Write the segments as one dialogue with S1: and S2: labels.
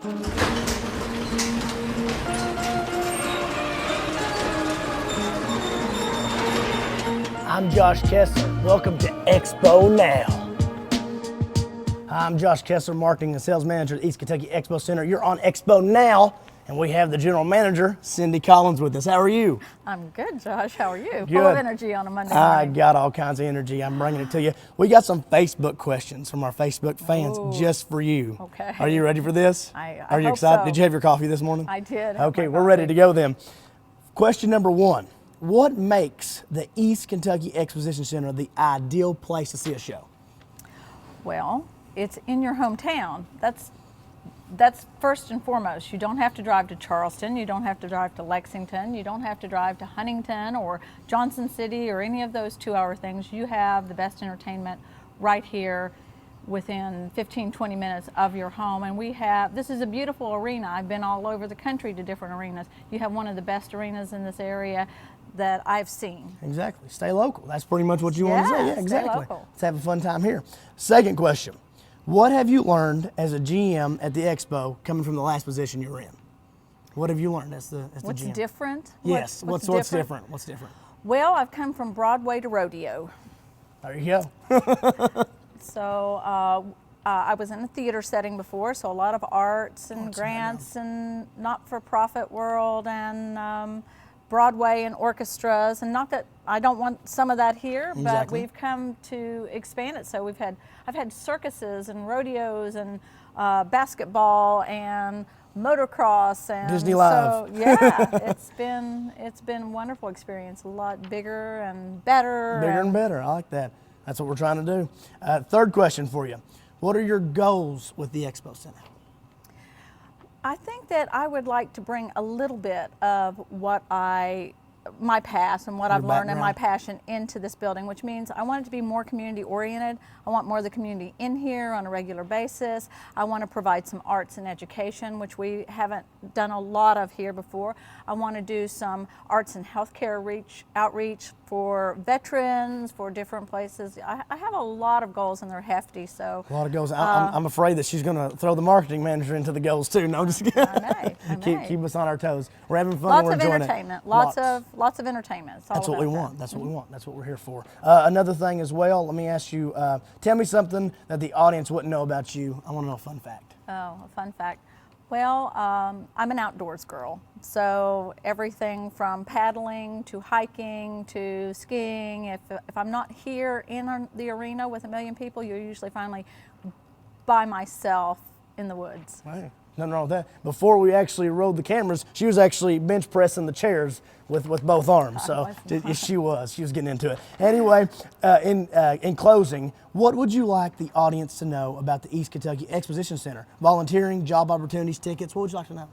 S1: I'm Josh Kessler. Welcome to Expo Now. Hi, I'm Josh Kessler, Marketing and Sales Manager at East Kentucky Expo Center. You're on Expo Now, and we have the General Manager, Cindy Collins, with us. How are you?
S2: I'm good, Josh. How are you?
S1: Good.
S2: Full of energy on a Monday morning.
S1: I got all kinds of energy. I'm bringing it to you. We got some Facebook questions from our Facebook fans just for you.
S2: Okay.
S1: Are you ready for this?
S2: I
S1: Are you
S2: hope
S1: excited?
S2: so.
S1: Did you have your coffee this morning?
S2: I did.
S1: Okay, we're ready to go then. Question number one. What makes the East Kentucky Exposition Center the ideal place to see a show?
S2: Well, it's in your hometown. That's first and foremost. You don't have to drive to Charleston. You don't have to drive to Lexington. You don't have to drive to Huntington or Johnson City or any of those 2-hour things. You have the best entertainment right here within 15-20 minutes of your home. And this is a beautiful arena. I've been all over the country to different arenas. You have one of the best arenas in this area that I've seen.
S1: Exactly. Stay local. That's pretty much what you want to say. Yeah, exactly.
S2: Stay local.
S1: Let's have a fun time here. Second question. What have you learned as a GM at the Expo coming from the last position you were in? What have you learned as the GM?
S2: What's different?
S1: Yes. What's different? What's different?
S2: Well, I've come from Broadway to rodeo.
S1: There you go.
S2: So I was in a theater setting before, so a lot of arts and grants and not-for-profit world and Broadway and orchestras, and not that I don't want some of that here, but we've come to expand it. So I've had circuses and rodeos and basketball and motocross and
S1: Disney Live.
S2: So yeah, it's been a wonderful experience. A lot bigger and better.
S1: Bigger and better. I like that. That's what we're trying to do. Third question for you. What are your goals with the Expo Center?
S2: I think that I would like to bring a little bit of my past and what I've learned and my passion into this building, which means I want it to be more community oriented. I want more of the community in here on a regular basis. I want to provide some arts and education, which we haven't done a lot of here before. I want to do some arts and healthcare outreach for veterans, for different places. I have a lot of goals and they're hefty. So
S1: a lot of goals. I'm afraid that she's going to throw the marketing manager into the goals too. No, just kidding.
S2: I may.
S1: Keep us on our toes. We're having fun. And we're enjoying
S2: entertainment.
S1: it.
S2: Lots of entertainment.
S1: That's what we want. That's what we want. That's what we're here for. Another thing as well. Let me ask you. Tell me something that the audience wouldn't know about you. I want to know a fun fact.
S2: Oh, a fun fact. Well, I'm an outdoors girl, so everything from paddling to hiking to skiing. If I'm not here in the arena with 1 million people, you'll usually find me by myself in the woods.
S1: Right. Nothing wrong with that. Before we actually rolled the cameras, she was actually bench pressing the chairs with both arms. So she was getting into it. Anyway, in closing, what would you like the audience to know about the East Kentucky Exposition Center? Volunteering, job opportunities, tickets. What would you like to know?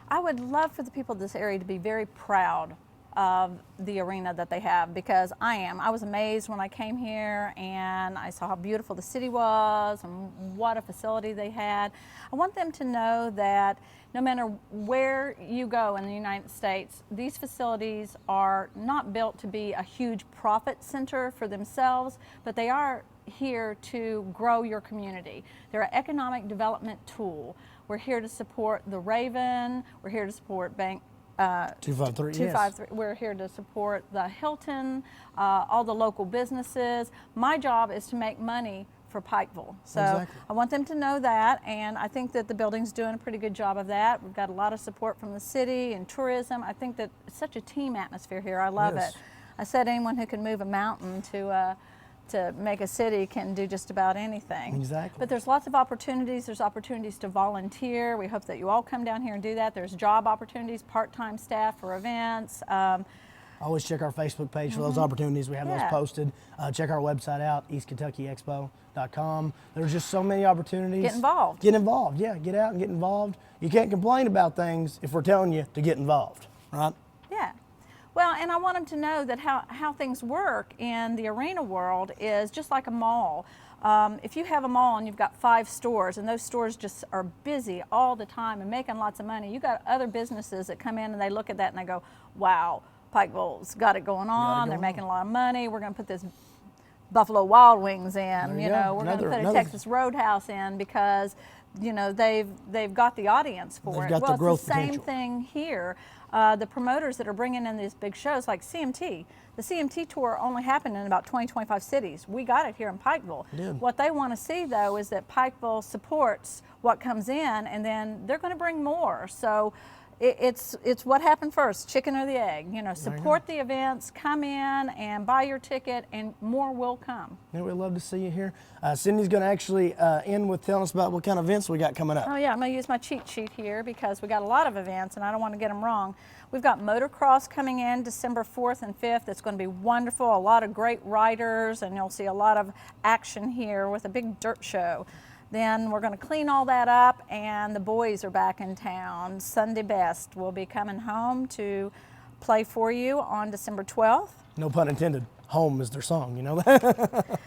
S2: I would love for the people of this area to be very proud of the arena that they have, because I am. I was amazed when I came here and I saw how beautiful the city was and what a facility they had. I want them to know that no matter where you go in the United States, these facilities are not built to be a huge profit center for themselves, but they are here to grow your community. They're an economic development tool. We're here to support the Raven. We're here to support
S1: 253.
S2: Yes. We're here to support the Hilton, all the local businesses. My job is to make money for Pikeville. So I want them to know that, and I think that the building's doing a pretty good job of that. We've got a lot of support from the city and tourism. I think that it's such a team atmosphere here. I love it. I said anyone who can move a mountain to make a city can do just about anything.
S1: Exactly.
S2: But there's lots of opportunities. There's opportunities to volunteer. We hope that you all come down here and do that. There's job opportunities, part-time staff for events.
S1: Always check our Facebook page for those opportunities. We have those posted. Check our website out, eastkentuckyexpo.com. There's just so many opportunities.
S2: Get involved.
S1: Get involved, yeah. Get out and get involved. You can't complain about things if we're telling you to get involved, right?
S2: Yeah. Well, and I want them to know that how things work in the arena world is just like a mall. If you have a mall and you've got 5 stores and those stores just are busy all the time and making lots of money, you got other businesses that come in and they look at that and they go, wow, Pikeville's got it going on. They're making a lot of money. We're going to put this Buffalo Wild Wings in. You know, we're going to put a Texas Roadhouse in because you know, they've got the audience for
S1: They've
S2: it.
S1: got
S2: Well,
S1: the growth
S2: it's the same
S1: potential.
S2: thing here. The promoters that are bringing in these big shows like CMT. The CMT tour only happened in about 20, 25 cities. We got it here in Pikeville. What they want to see, though, is that Pikeville supports what comes in, and then they're going to bring more. So it's what happened first, chicken or the egg. You know, support the events, come in and buy your ticket, and more will come.
S1: Yeah, we'd love to see you here. Cindy's going to actually end with telling us about what kind of events we got coming up.
S2: Oh yeah, I'm going to use my cheat sheet here because we got a lot of events and I don't want to get them wrong. We've got motocross coming in December 4th and 5th. It's going to be wonderful. A lot of great riders, and you'll see a lot of action here with a big dirt show. Then we're going to clean all that up, and the boys are back in town. Sunday Best will be coming home to play for you on December 12th.
S1: No pun intended. Home is their song, you know that?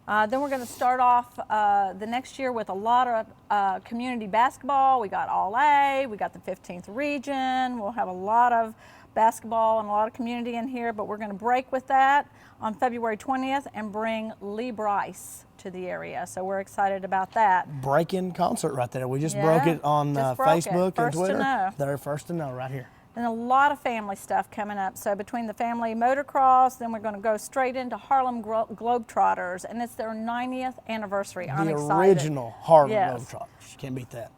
S2: Then we're going to start off the next year with a lot of community basketball. We got All A, we got the 15th region. We'll have a lot of basketball and a lot of community in here, but we're going to break with that on February 20th and bring Lee Bryce to the area. So we're excited about that.
S1: Break-in concert right there. We just broke it on Facebook and Twitter. They're first to know right here.
S2: And a lot of family stuff coming up. So between the family motocross, then we're going to go straight into Harlem Globetrotters, and it's their 90th anniversary. I'm excited.
S1: The original Harlem Globetrotters. Can't beat that.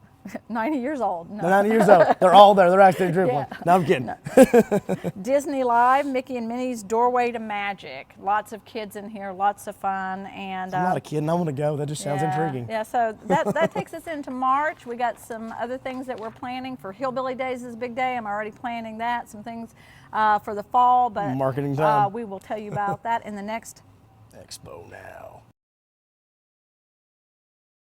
S2: 90 years old. No.
S1: They're 90 years old. They're all there. They're actually dribbling.
S2: Yeah.
S1: No, I'm kidding.
S2: No. Disney Live, Mickey and Minnie's Doorway to Magic. Lots of kids in here, lots of fun. And
S1: I'm not a kid and I want to go. That just sounds intriguing.
S2: Yeah, so that takes us into March. We got some other things that we're planning for Hillbilly Days is a big day. I'm already planning that. Some things for the fall, but
S1: marketing time.
S2: We will tell you about that in the next
S1: Expo Now.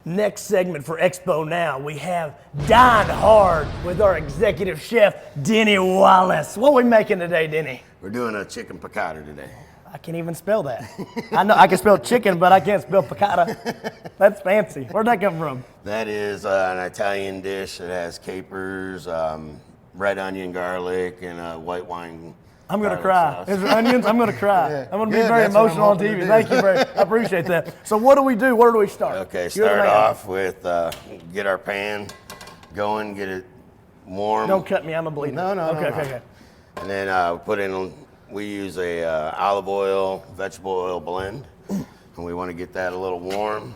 S1: Next segment for Expo Now, we have Dine Hard with our executive chef, Denny Wallace. What are we making today, Denny?
S3: We're doing a chicken piccata today.
S1: I can't even spell that. I know I can spell chicken, but I can't spell piccata. That's fancy. Where'd that come from?
S3: That is an Italian dish that has capers, red onion, garlic, and white wine.
S1: I'm going to cry. Is there onions? I'm going to cry.
S3: Yeah.
S1: I'm going to be very emotional on TV. Thank you very much. I appreciate that. So what do we do? Where do we start?
S3: Okay, start off with get our pan going, get it warm.
S1: Don't cut me. I'm a bleeder.
S3: No.
S1: Okay.
S3: And then we use a olive oil, vegetable oil blend, and we want to get that a little warm.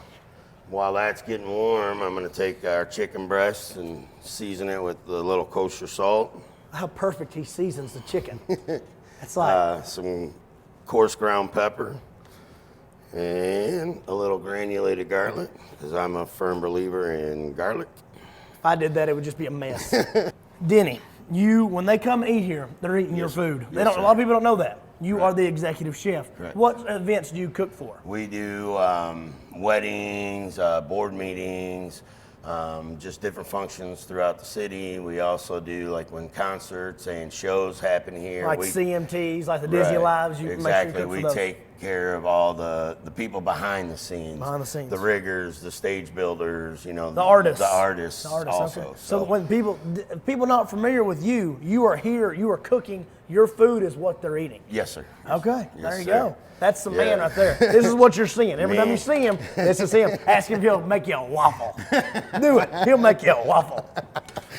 S3: While that's getting warm, I'm going to take our chicken breast and season it with a little kosher salt.
S1: How perfect he seasons the chicken. It's like
S3: some coarse ground pepper and a little granulated garlic, because I'm a firm believer in garlic.
S1: if I did that, it would just be a mess. Denny, when they come eat here, they're eating your food. A lot of people don't know that. You are the executive chef.
S3: Right.
S1: What events do you cook for?
S3: We do weddings, board meetings, just different functions throughout the city. We also do like when concerts and shows happen here.
S1: Like CMTs, like the Disney Lives, you
S3: exactly.
S1: make sure you cook
S3: We
S1: for those.
S3: take care of all the people behind the scenes.
S1: Behind the scenes.
S3: The riggers, the stage builders,
S1: The artists.
S3: The artists also.
S1: Okay. So when people not familiar with you, you are here, you are cooking, your food is what they're eating.
S3: Yes, sir.
S1: Okay,
S3: Yes,
S1: there you
S3: sir.
S1: go. That's the man right there. This is what you're seeing. Every time you see him, this is him. Ask him if he'll make you a waffle. Do it. He'll make you a waffle.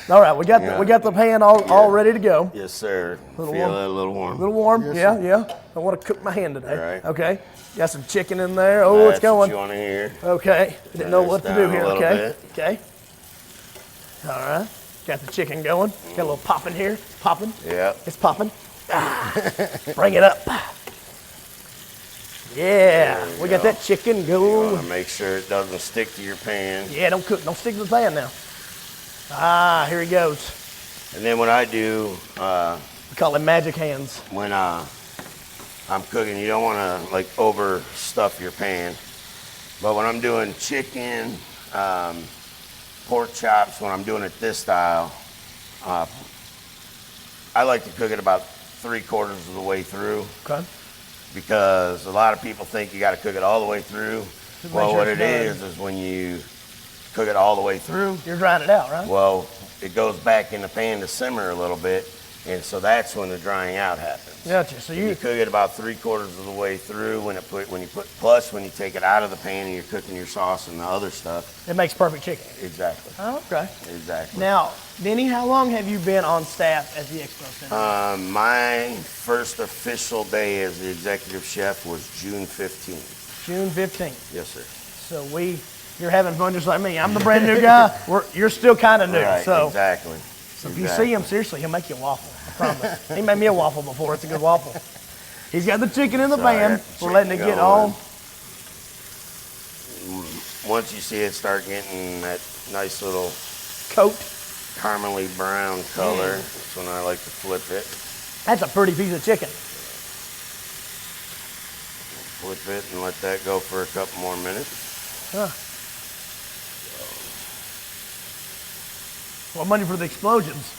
S1: All right, we got the pan all ready to go.
S3: Yes, sir.
S1: Feel
S3: it a little warm.
S1: A little warm?
S3: Yes,
S1: Yeah. I want to cook my hand today.
S3: Right.
S1: Okay. Got some chicken in there. Oh, it's
S3: That's what
S1: going.
S3: you want to hear.
S1: Okay. Didn't know what to do
S3: down a
S1: here.
S3: little
S1: Okay.
S3: bit.
S1: Okay. All right. Got the chicken going. Got a little pop in here. It's popping.
S3: Yep.
S1: It's popping. Bring it up. Yeah. We got that chicken
S3: You
S1: going.
S3: want to make sure it doesn't stick to your pan.
S1: Yeah, don't stick to the pan now. Here he goes.
S3: And then what I do
S1: We call him magic hands.
S3: when I'm cooking, you don't want to like overstuff your pan. But when I'm doing chicken, pork chops, when I'm doing it this style, I like to cook it about 3/4 of the way through,
S1: Okay.
S3: because a lot of people think you got to cook it all the way through.
S1: Just make
S3: Well,
S1: sure
S3: what
S1: it's
S3: it is when you cook it all the way through,
S1: You're drying it out, right?
S3: well, it goes back in the pan to simmer a little bit, And so that's when the drying out happens.
S1: Gotcha. So
S3: You cook it about 3/4 of the way through when you take it out of the pan and you're cooking your sauce and the other stuff.
S1: it makes perfect chicken.
S3: Exactly.
S1: Oh, okay.
S3: Exactly.
S1: Now, Denny, how long have you been on staff at the Expo Center?
S3: My first official day as the executive chef was June 15th.
S1: June 15th.
S3: Yes, sir.
S1: So you're having fun just like me. I'm the brand new guy. You're still kind of new.
S3: Right,
S1: so,
S3: exactly.
S1: so if you see him, seriously, he'll make you a waffle. I promise. He made me a waffle before. It's a good waffle. He's got the chicken in the
S3: So I
S1: pan.
S3: got the
S1: We're letting it
S3: chicken
S1: get
S3: going.
S1: all.
S3: Once you see it start getting that nice little
S1: Coat.
S3: caramely brown color, that's when I like to flip it.
S1: That's a pretty piece of chicken.
S3: Flip it and let that go for a couple more minutes.
S1: Huh. Well, money for the explosions.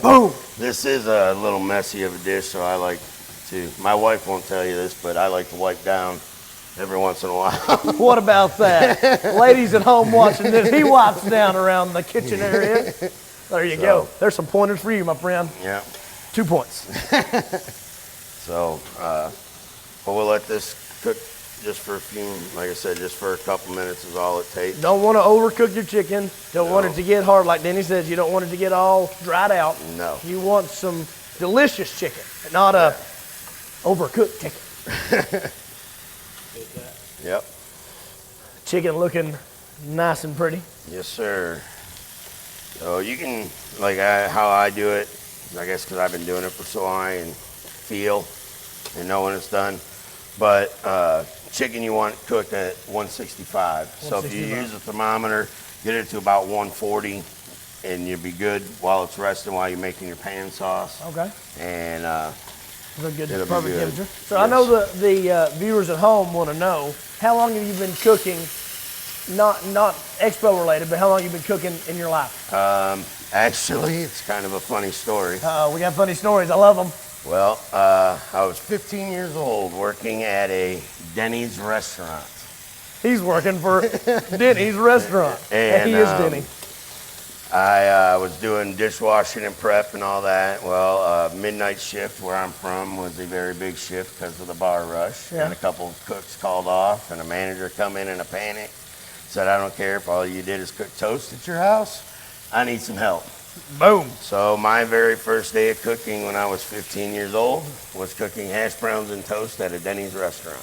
S1: Boom.
S3: This is a little messy of a dish, so I like to. My wife won't tell you this, but I like to wipe down every once in a while.
S1: What about that? Ladies at home watching this, he wipes down around the kitchen area. There you go. There's some pointers for you, my friend.
S3: Yeah.
S1: 2 points.
S3: So, but we'll let this cook just for like I said, just for a couple minutes is all it takes.
S1: Don't want to overcook your chicken. Don't want it to get hard. Like Denny says, you don't want it to get all dried out.
S3: No.
S1: You want some delicious chicken, not a overcooked chicken.
S3: Yep.
S1: Chicken looking nice and pretty.
S3: Yes, sir. So you can, how I do it, I guess because I've been doing it for so long and feel and know when it's done. But chicken you want cooked at 165. So if you use a thermometer, get it to about 140 and you'll be good while it's resting while you're making your pan sauce.
S1: Okay.
S3: And
S1: That's a good,
S3: it'll be
S1: perfect
S3: good.
S1: temperature. So I know the viewers at home want to know, how long have you been cooking, not Expo related, but how long have you been cooking in your life?
S3: Actually, it's kind of a funny story.
S1: We got funny stories. I love them.
S3: Well, I was 15 years old working at a Denny's restaurant.
S1: He's working for Denny's restaurant.
S3: And
S1: he is Denny.
S3: I was doing dishwashing and prep and all that. Well, midnight shift where I'm from was a very big shift because of the bar rush.
S1: Yeah.
S3: And a couple of cooks called off and a manager come in a panic. Said, I don't care if all you did is cook toast at your house. I need some help.
S1: Boom.
S3: So my very first day of cooking when I was 15 years old was cooking hash browns and toast at a Denny's restaurant.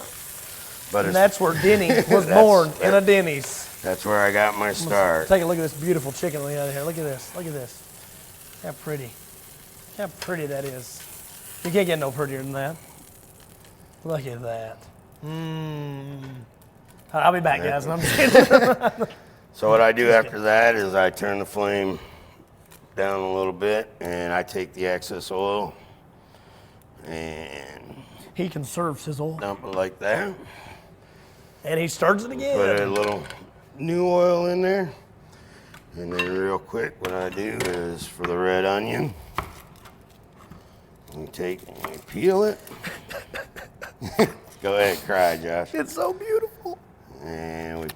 S1: And that's where Denny was born, in a Denny's.
S3: That's where I got my start.
S1: Take a look at this beautiful chicken we got here. Look at this. Look at this. How pretty. How pretty that is. You can't get no prettier than that. Look at that. I'll be back, guys. I'm just kidding.
S3: So what I do after that is I turn the flame down a little bit and I take the excess oil and
S1: He conserves his oil.
S3: dump it like that.
S1: And he starts it
S3: Put
S1: again.
S3: a little new oil in there. And then real quick, what I do is for the red onion, we take and we peel it. Go ahead, cry, Josh.
S1: It's so beautiful.
S3: And we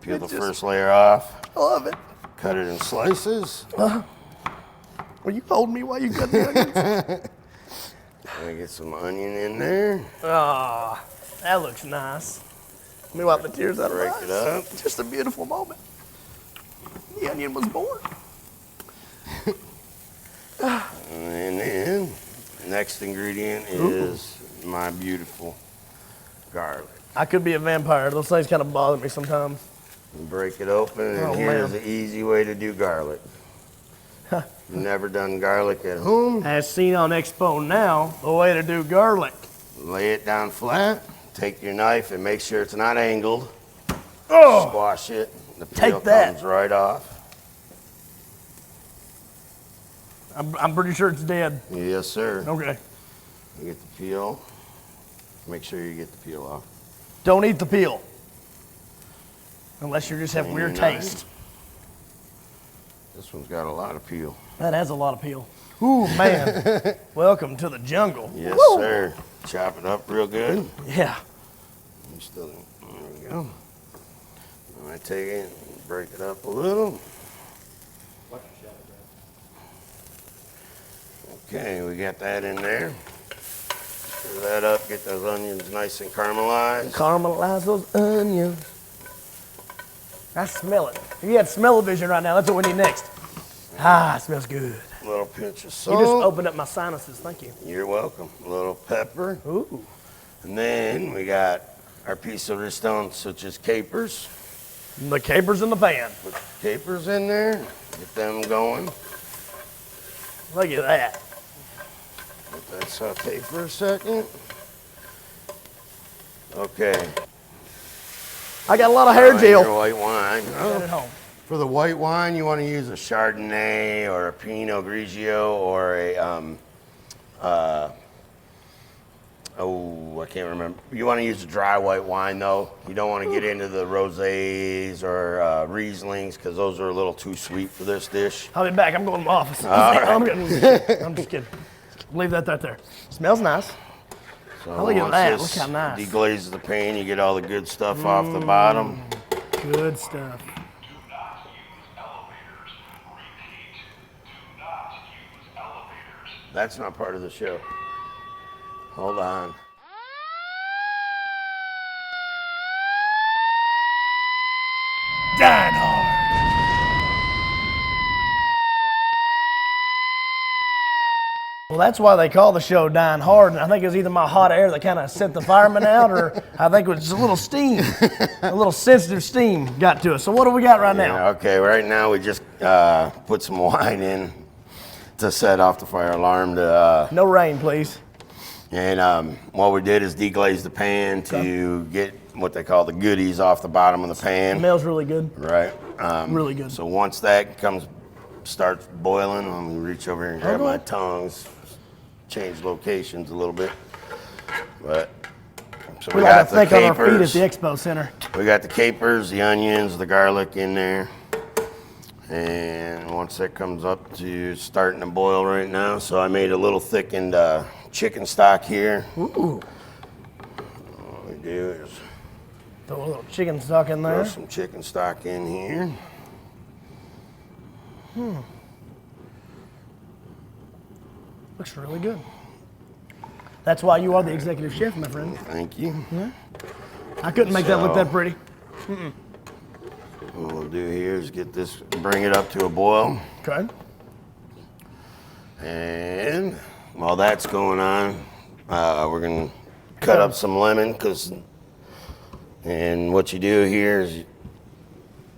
S3: peel the first layer off,
S1: I love it.
S3: cut it in slices.
S1: Will you hold me while you cut the onions?
S3: I get some onion in there.
S1: Ah, that looks nice. Let me wipe the tears out of my
S3: Break
S1: eyes.
S3: it up.
S1: Just a beautiful moment. The onion was born.
S3: And then, next ingredient is my beautiful garlic.
S1: I could be a vampire. Those things kind of bother me sometimes.
S3: You break it open, and
S1: Oh,
S3: here's
S1: man.
S3: the easy way to do garlic. You've never done garlic at home?
S1: As seen on Expo Now, the way to do garlic.
S3: Lay it down flat. Take your knife and make sure it's not angled.
S1: Oh,
S3: Squash it. The
S1: Take
S3: peel
S1: that.
S3: comes right off.
S1: I'm pretty sure it's dead.
S3: Yes, sir.
S1: Okay.
S3: You get the peel. Make sure you get the peel off.
S1: Don't eat the peel. Unless you just have
S3: And
S1: weird
S3: your knife.
S1: taste.
S3: This one's got a lot of peel.
S1: That has a lot of peel. Ooh, man. Welcome to the jungle.
S3: Yes,
S1: Woo!
S3: sir. Chop it up real good.
S1: Yeah.
S3: You still, there we go. And I take it and break it up a little. Okay, we got that in there. Stir that up, get those onions nice and caramelized.
S1: Caramelize those onions. I smell it. If you had smell-o-vision right now, that's what we need next. Ah, it smells good.
S3: A little pinch of
S1: You
S3: salt.
S1: just opened up my sinuses. Thank you.
S3: You're welcome. A little pepper.
S1: Ooh.
S3: And then we got our piece of ristone, such as capers.
S1: The capers in the pan.
S3: Put the capers in there, get them going.
S1: Look at that.
S3: Let that saute for a second. Okay.
S1: I got a lot of hair
S3: Your
S1: gel.
S3: white wine.
S1: At home.
S3: For the white wine, you want to use a Chardonnay or a Pinot Grigio or a, I can't remember. You want to use a dry white wine though. You don't want to get into the rosés or Rieslings because those are a little too sweet for this dish.
S1: I'll be back. I'm going to my office.
S3: right.
S1: I'm just kidding. Leave that right there. Smells nice.
S3: So
S1: Oh, look at
S3: once
S1: that.
S3: this
S1: Look how nice.
S3: deglazes the pan, you get all the good stuff off the bottom.
S1: Good stuff.
S3: That's not part of the show. Hold on.
S1: Dine hard. Well, that's why they call the show Dine Hard. And I think it was either my hot air that kind of sent the firemen out, or I think it was just a little steam, a little sensitive steam got to us. So what do we got right now?
S3: Yeah, okay, right now we just put some wine in to set off the fire alarm.
S1: No rain, please.
S3: And what we did is deglaze the pan to get what they call the goodies off the bottom of the pan.
S1: Smells really good.
S3: Right.
S1: Really good.
S3: So once that starts boiling, I'm gonna reach over here and grab my tongs, change locations a little bit. But so
S1: We like to think on our feet at the expo center.
S3: We got the capers, the onions, the garlic in there. And once that comes up to starting to boil right now, so I made a little thickened chicken stock here.
S1: Ooh.
S3: What we do is
S1: Throw a little chicken stock in
S3: throw
S1: there.
S3: some chicken stock in here.
S1: Looks really good. That's why you are the executive chef, my friend.
S3: Thank you.
S1: I couldn't make that look that pretty.
S3: What we'll do here is bring it up to a boil.
S1: Okay.
S3: And while that's going on, we're gonna cut up some lemon, and what you do here is you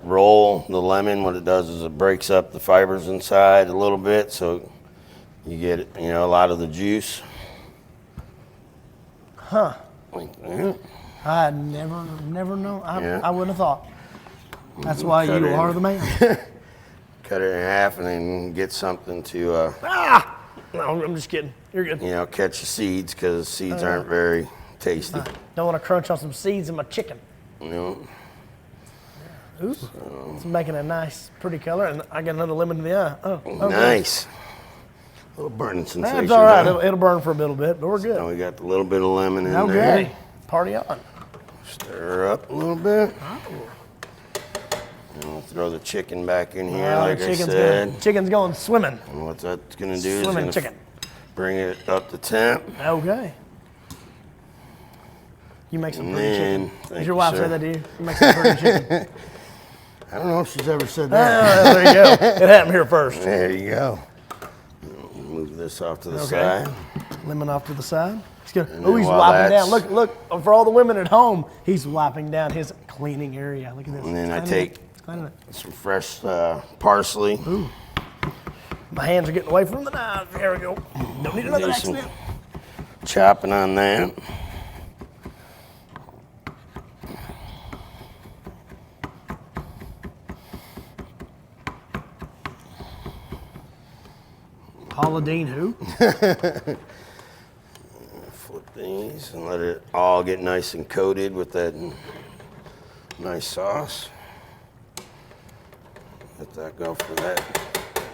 S3: roll the lemon. What it does is it breaks up the fibers inside a little bit, so you get a lot of the juice.
S1: Huh.
S3: Like that.
S1: I never know.
S3: Yeah.
S1: I wouldn't have thought. That's why
S3: Cut
S1: you
S3: it.
S1: are the man.
S3: Cut it in half and then get something to
S1: No, I'm just kidding. You're good.
S3: catch the seeds, because seeds aren't very tasty.
S1: Don't want to crunch on some seeds in my chicken.
S3: You know.
S1: Ooh. It's making a nice, pretty color, and I got another lemon to the eye. Oh, okay.
S3: Nice. A little burning sensation.
S1: That's all right.
S3: huh?
S1: It'll burn for a little bit, but we're good.
S3: Now we got a little bit of lemon in
S1: Okay.
S3: there.
S1: Party on.
S3: Stir up a little bit. And we'll throw the chicken back in here, like I said.
S1: Chicken's going swimming.
S3: And what that's going to do is
S1: Swimming
S3: gonna
S1: chicken.
S3: bring it up to temp.
S1: Okay. You make some
S3: And
S1: pretty
S3: then,
S1: chicken.
S3: thank
S1: Did your
S3: you,
S1: wife
S3: sir.
S1: say that to you? You make some pretty chicken.
S3: I don't know if she's ever said that.
S1: There you go. It happened here first.
S3: There you go. Move this off to the
S1: Okay.
S3: side.
S1: Lemon off to the side. He's
S3: And
S1: oh, he's
S3: then while
S1: wiping down.
S3: that's-
S1: Look, for all the women at home, he's wiping down his cleaning area. Look at this.
S3: And then I
S1: Cleaning
S3: take
S1: it. Cleaning it.
S3: some fresh parsley.
S1: My hands are getting away from the knife. Here we go. Don't need another
S3: Do some
S1: accident.
S3: chopping on that.
S1: Paula Dean who?
S3: Flip these and let it all get nice and coated with that nice sauce. Let that go for that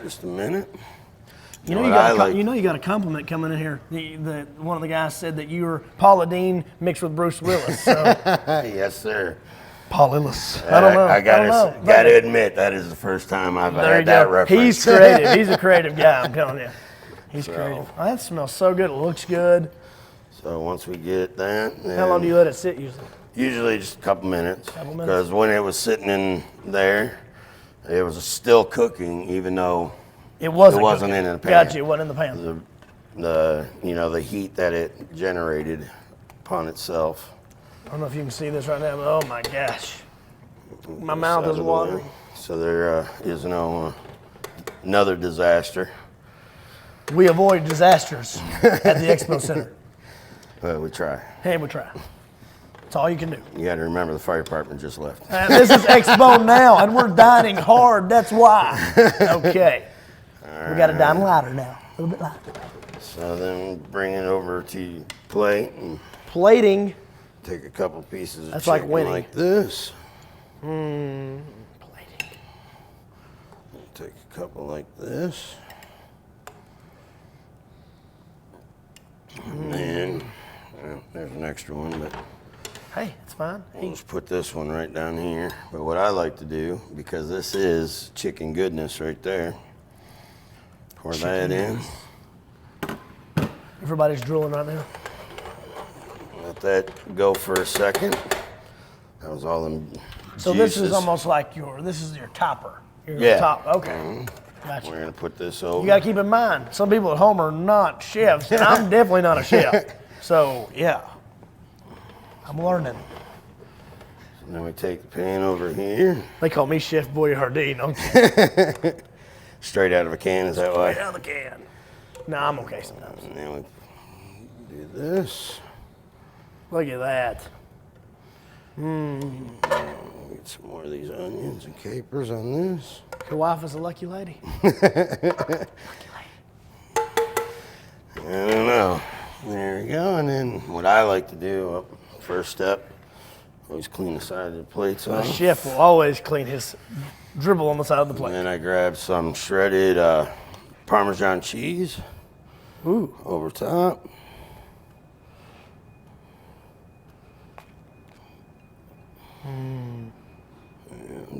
S3: just a minute.
S1: You know,
S3: what
S1: you got
S3: I like-
S1: you got a compliment coming in here. One of the guys said that you were Paula Dean mixed with Bruce Willis. So
S3: Yes, sir.
S1: Paul Willis. I don't know.
S3: I
S1: don't know.
S3: gotta admit, that is the first time I've
S1: There you
S3: had that
S1: go.
S3: reference.
S1: He's creative. He's a creative guy. I'm telling you. He's creative. Oh, that smells so good. It looks good.
S3: So once we get that,
S1: How long do you let it sit usually?
S3: Usually just a couple minutes. Because when it was sitting in there, it was still cooking, even though
S1: it wasn't
S3: in the pan.
S1: Gotcha, it wasn't in the pan.
S3: The heat that it generated upon itself.
S1: I don't know if you can see this right now, but oh my gosh. My mouth is watering.
S3: So there is another disaster.
S1: We avoid disasters at the Expo Center.
S3: But we try.
S1: Hey, we try. That's all you can do.
S3: You got to remember the fire department just left.
S1: This is Expo Now, and we're dining hard. That's why. Okay. We got to dine lighter now. A little bit lighter.
S3: So then bring it over to plate and
S1: plating.
S3: Take a couple pieces of
S1: That's
S3: chicken
S1: like winning.
S3: Like this.
S1: Plating.
S3: Take a couple like this. And then, well, there's an extra one, but
S1: hey, it's fine.
S3: We'll just put this one right down here. But what I like to do, because this is chicken goodness right there, pour that in.
S1: Everybody's drooling right now.
S3: Let that go for a second. That was all them
S1: So
S3: juices.
S1: this is almost like this is your topper.
S3: Yeah.
S1: Top. Okay. Gotcha.
S3: We're gonna put this over.
S1: You gotta keep in mind, some people at home are not chefs, and I'm definitely not a chef. So yeah, I'm learning.
S3: So then we take the pan over here.
S1: They call me Chef Boyardee, don't they?
S3: Straight out of a can, is that why?
S1: Straight out of the can. No, I'm okay sometimes.
S3: And then we do this.
S1: Look at that.
S3: Get some more of these onions and capers on this.
S1: Your wife is a lucky lady.
S3: I don't know. There we go. And then what I like to do, first step, always clean the side of the plates
S1: The
S3: off.
S1: chef will always clean his dribble on the side of the plate.
S3: And then I grab some shredded Parmesan cheese.
S1: Ooh.
S3: Over top. And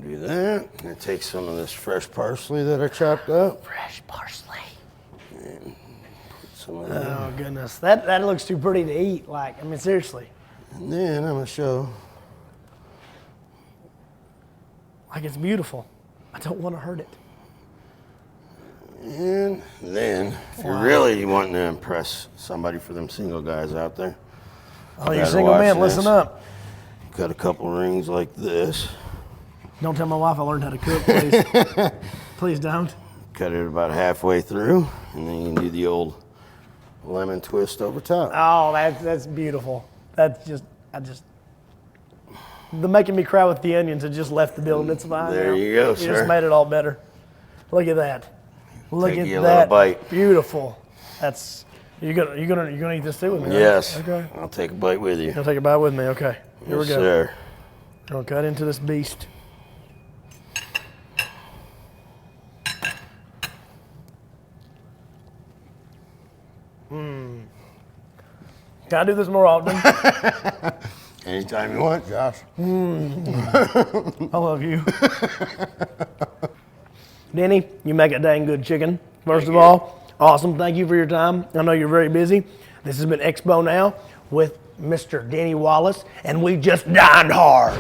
S3: do that. And take some of this fresh parsley that I chopped up.
S1: Fresh parsley.
S3: And put some of that.
S1: Oh goodness, that looks too pretty to eat. Like, I mean, seriously.
S3: And then I'm gonna show.
S1: Like, it's beautiful. I don't want to hurt it.
S3: And then, if you're really wanting to impress somebody for them single guys out there.
S1: Oh, you single man, listen up.
S3: Cut a couple rings like this.
S1: Don't tell my wife I learned how to cook, please. Please don't.
S3: Cut it about halfway through, and then you can do the old lemon twist over top.
S1: Oh, that's beautiful. The making me cry with the onions had just left the building. It's fine.
S3: There
S1: now.
S3: you go,
S1: You
S3: sir.
S1: just made it all better. Look at that. Look
S3: Take
S1: at
S3: you a
S1: that.
S3: little bite.
S1: Beautiful. That's you're gonna eat this too with me. Right?
S3: Yes.
S1: Okay.
S3: I'll take a bite with you.
S1: You'll take a bite with me. Okay. Here we
S3: Yes,
S1: go.
S3: sir.
S1: Gonna cut into this beast. Can I do this more often?
S3: Anytime you want, Josh.
S1: I love you. Denny, you make a dang good chicken. First of all, awesome. Thank you for your time. I know you're very busy. This has been Expo Now with Mr. Denny Wallace, and we just dined hard.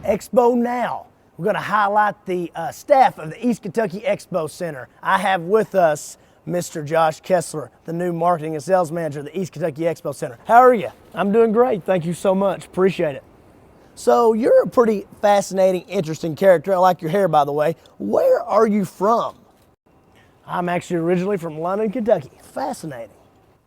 S1: Expo Now. We're going to highlight the staff of the East Kentucky Expo Center. I have with us Mr. Josh Kessler, the new marketing and sales manager of the East Kentucky Expo Center. How are you? I'm doing great. Thank you so much. Appreciate it. So you're a pretty fascinating, interesting character. I like your hair, by the way. Where are you from? I'm actually originally from London, Kentucky. Fascinating.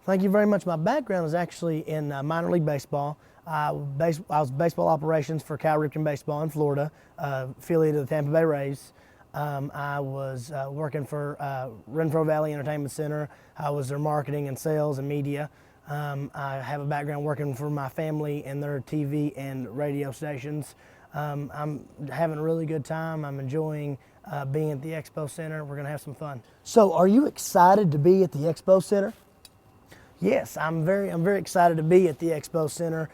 S1: Thank you very much. My background is actually in minor league baseball. I was baseball operations for Cal Ripken Baseball in Florida, affiliate of the Tampa Bay Rays. I was working for Renfro Valley Entertainment Center. I was their marketing and sales and media. I have a background working for my family in their TV and radio stations. I'm having a really good time. I'm enjoying being at the Expo Center. We're going to have some fun. So are you excited to be at the Expo Center? Yes, I'm very excited to be at the Expo Center.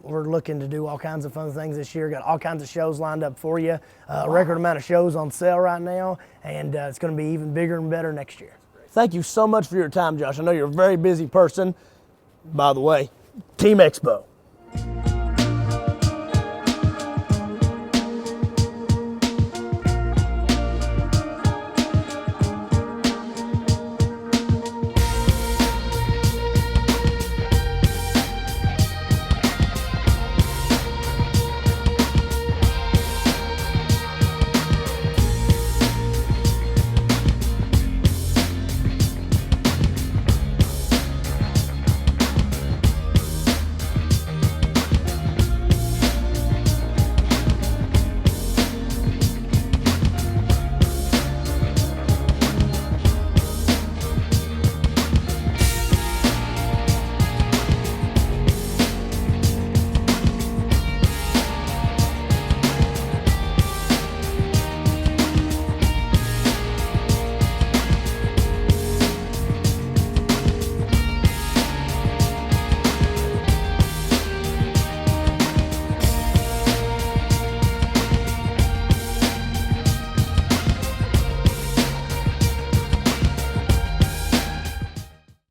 S1: We're looking to do all kinds of fun things this year. Got all kinds of shows lined up for you. A record amount of shows on sale right now, and it's going to be even bigger and better next year. Thank you so much for your time, Josh. I know you're a very busy person. By the way, Team Expo.